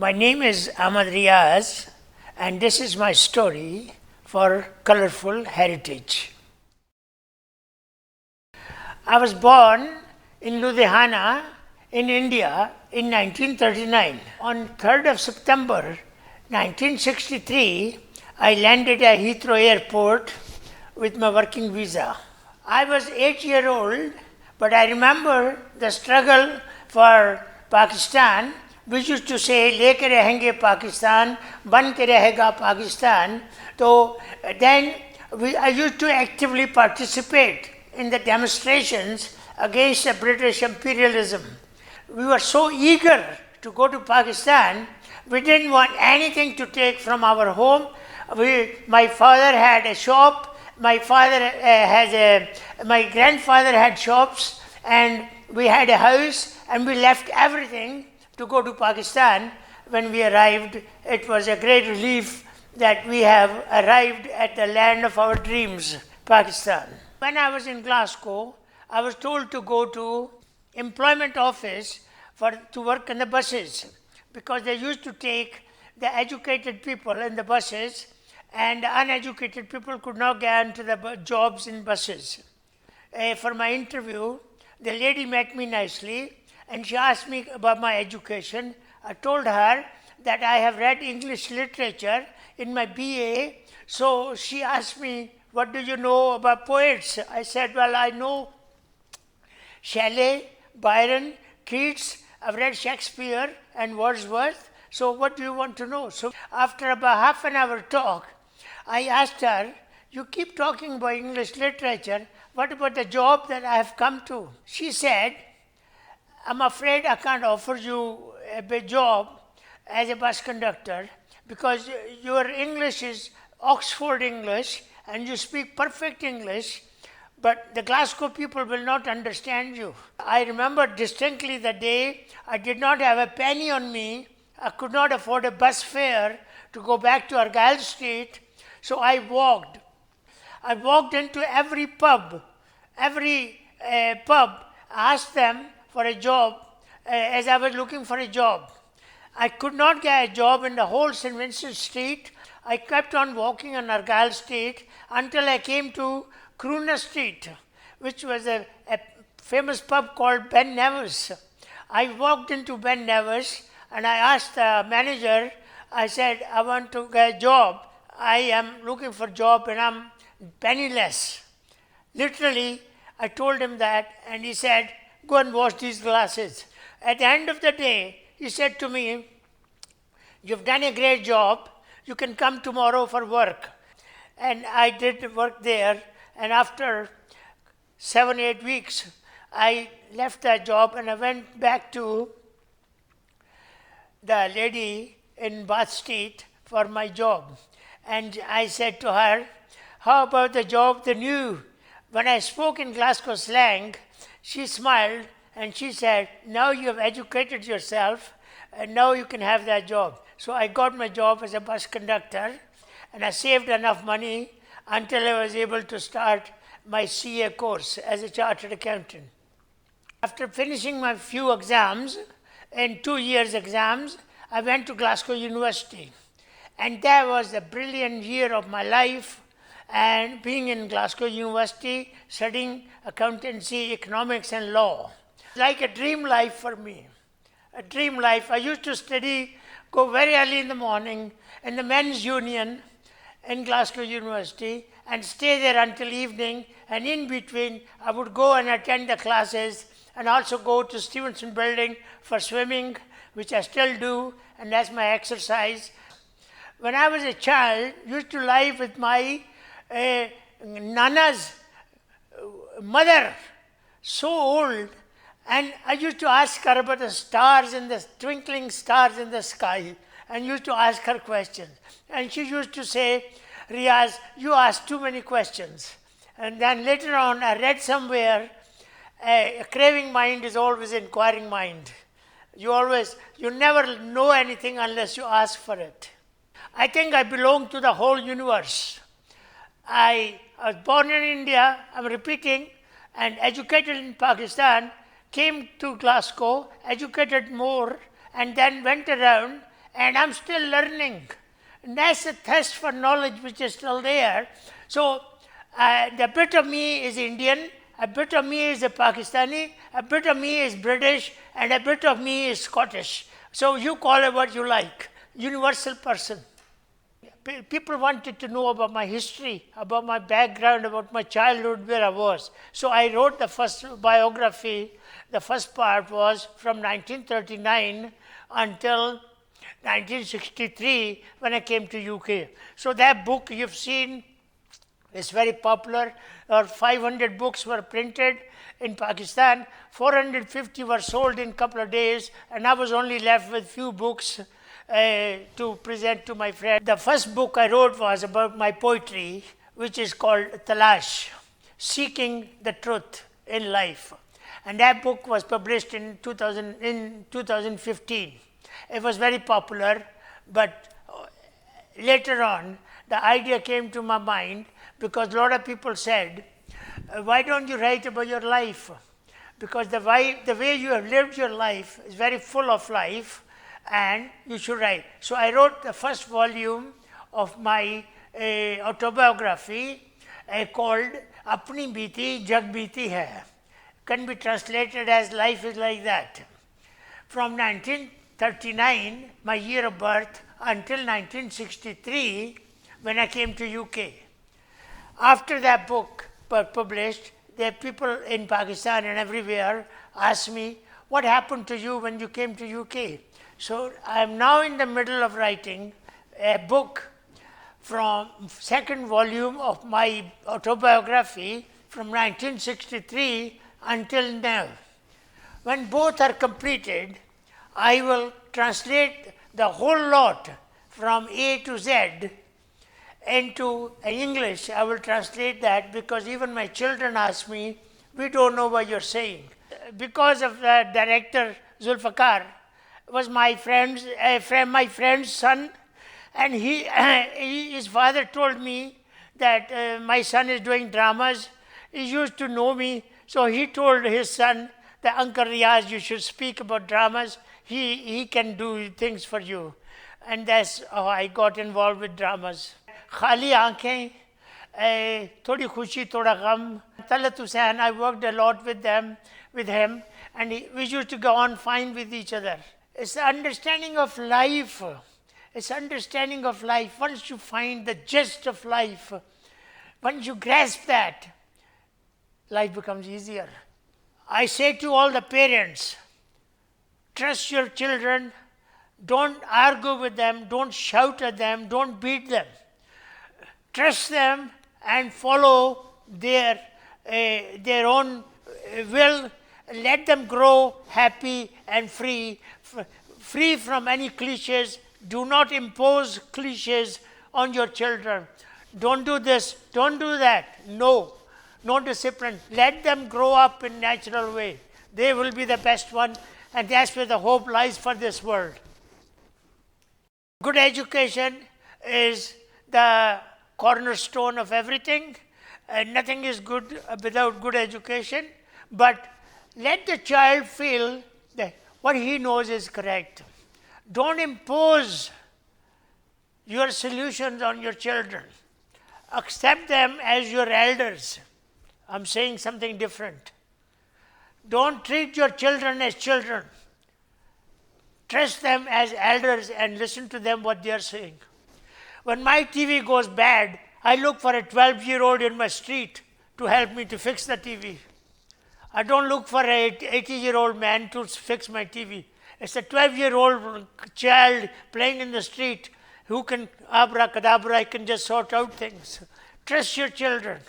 My name is Ahmad Riaz, and this is my story for Colorful Heritage. I was born in Ludhiana, in India, in 1939. On 3rd of September 1963, I landed at Heathrow Airport with my working visa. I was 8 years old, but I remember the struggle for Pakistan. We used to say, लेके रहेंगे पाकिस्तान, बन के रहेगा Pakistan. So then I used to actively participate in the demonstrations against the British imperialism. We were so eager to go to Pakistan, we didn't want anything to take from our home. My father had a shop, my grandfather had shops, and we had a house, and we left everything to go to Pakistan. When we arrived, it was a great relief that we have arrived at the land of our dreams, Pakistan. When I was in Glasgow, I was told to go to employment office to work in the buses, because they used to take the educated people in the buses, and the uneducated people could not get into the jobs in buses. For my interview, the lady met me nicely, and she asked me about my education. I told her that I have read English literature in my BA. So she asked me, what do you know about poets? I said, well, I know Shelley, Byron, Keats. I've read Shakespeare and Wordsworth. So what do you want to know? So after about half an hour talk, I asked her, you keep talking about English literature. What about the job that I have come to? She said, I'm afraid I can't offer you a job as a bus conductor because your English is Oxford English and you speak perfect English, but the Glasgow people will not understand you. I remember distinctly the day I did not have a penny on me. I could not afford a bus fare to go back to Argyle Street, so I walked. I walked into every pub, asked them for a job, as I was looking for a job. I could not get a job in the whole St. Vincent Street. I kept on walking on Argyle Street until I came to Crooner Street, which was a famous pub called Ben Nevis. I walked into Ben Nevis and I asked the manager, I said, I want to get a job. I am looking for a job and I'm penniless. Literally, I told him that, and he said, go and wash these glasses. At the end of the day, he said to me, you've done a great job. You can come tomorrow for work. And I did work there. And after 7-8 weeks, I left that job and I went back to the lady in Bath Street for my job. And I said to her, how about the job the new? When I spoke in Glasgow slang, she smiled and she said, now you have educated yourself and now you can have that job. So I got my job as a bus conductor and I saved enough money until I was able to start my CA course as a chartered accountant. After finishing my few exams, in 2 years exams, I went to Glasgow University. And that was a brilliant year of my life. And being in Glasgow University, studying accountancy, economics and law. Like a dream life for me. A dream life. I used to go very early in the morning in the men's union in Glasgow University and stay there until evening, and in between I would go and attend the classes and also go to Stevenson Building for swimming, which I still do, and that's my exercise. When I was a child, I used to live with my Nana's mother, so old, and I used to ask her about the stars and the twinkling stars in the sky, and used to ask her questions. And she used to say, Riaz, you ask too many questions. And then later on, I read somewhere, a craving mind is always an inquiring mind. You never know anything unless you ask for it. I think I belong to the whole universe. I was born in India, I'm repeating, and educated in Pakistan, came to Glasgow, educated more, and then went around and I'm still learning. And that's the thirst for knowledge which is still there. So the bit of me is Indian, a bit of me is a Pakistani, a bit of me is British, and a bit of me is Scottish. So you call it what you like. Universal person. People wanted to know about my history, about my background, about my childhood, where I was. So I wrote the first biography. The first part was from 1939 until 1963 when I came to UK. So that book you've seen is very popular. 500 books were printed in Pakistan. 450 were sold in a couple of days, and I was only left with few books to present to my friend. The first book I wrote was about my poetry, which is called Talash, Seeking the Truth in Life. And that book was published in 2015. It was very popular, but later on, the idea came to my mind because a lot of people said, why don't you write about your life? Because the way you have lived your life is very full of life, and you should write. So I wrote the first volume of my autobiography called Apni Beeti Jag Beeti Hai. Can be translated as life is like that. From 1939, my year of birth, until 1963, when I came to UK. After that book was published, the people in Pakistan and everywhere asked me, what happened to you when you came to UK? So I am now in the middle of writing a book from second volume of my autobiography from 1963 until now. When both are completed, I will translate the whole lot from A to Z into English. I will translate that because even my children ask me, we don't know what you're saying. Because of the director Zulfikar, was my friend's son, and his father told me that my son is doing dramas. He used to know me, so he told his son that Uncle Riaz, you should speak about dramas. He can do things for you, and that's how I got involved with dramas. Khali aankhein, thodi khushi, thoda gham. Talat Hussain, I worked a lot with him, and we used to go on fine with each other. It's the understanding of life. It's understanding of life. Once you find the gist of life, once you grasp that, life becomes easier. I say to all the parents, trust your children, don't argue with them, don't shout at them, don't beat them. Trust them and follow their own will. Let them grow happy and free from any cliches. Do not impose cliches on your children. Don't do this, don't do that. No discipline. Let them grow up in natural way. They will be the best one, and that's where the hope lies for this world. Good education is the cornerstone of everything. Nothing is good without good education, but let the child feel that what he knows is correct. Don't impose your solutions on your children. Accept them as your elders. I'm saying something different. Don't treat your children as children. Trust them as elders and listen to them what they are saying. When my TV goes bad, I look for a 12-year-old in my street to help me to fix the TV. I don't look for an 80-year-old man to fix my TV. It's a 12-year-old child playing in the street who can abracadabra, I can just sort out things. Trust your children.